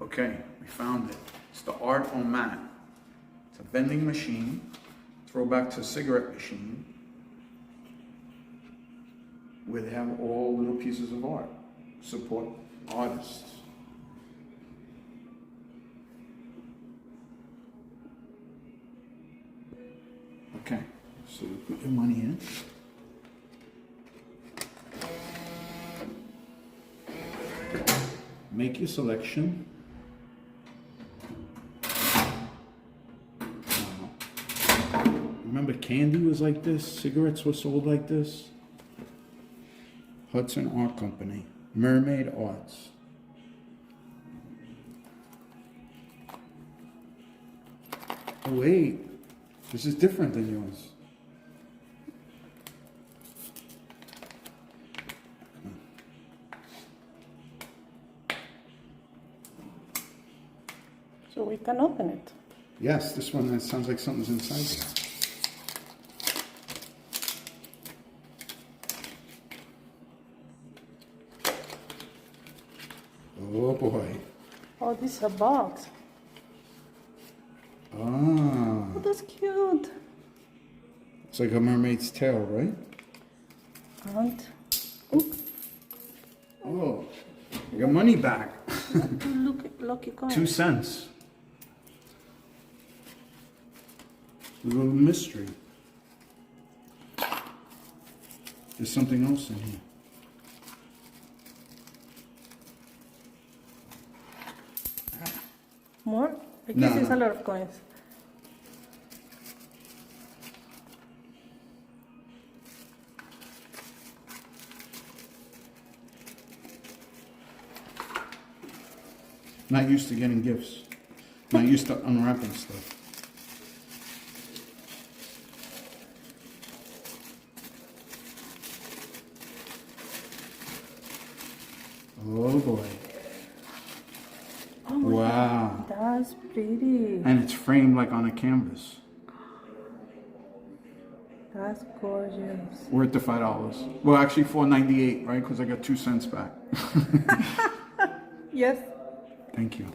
Okay, we found it. It's the Art on Mat. It's a vending machine, throwback to a cigarette machine, where they have all little pieces of art. Support artists. Okay, so you put your money in. Make your selection. Remember candy was like this? Cigarettes were sold like this? Hudson Art Company. Mermaid Arts. Oh wait, this is different than yours. So we can open it. Yes, this one, that sounds like something's inside there. Oh boy. Oh, this is a box. Ah. Oh, that's cute. It's like a mermaid's tail, right? And oop, Oh, you got money back. look at lucky coin. 2 cents. A little mystery. There's something else in here. More? I No, guess it's no. a lot of coins. Not used to getting gifts. Not used to unwrapping stuff. Oh boy. Oh my Wow. God, that's pretty. And it's framed like on a canvas. That's gorgeous. Worth the $5. Well, actually $4.98, right? Because I got 2 cents back. Yes. Thank you.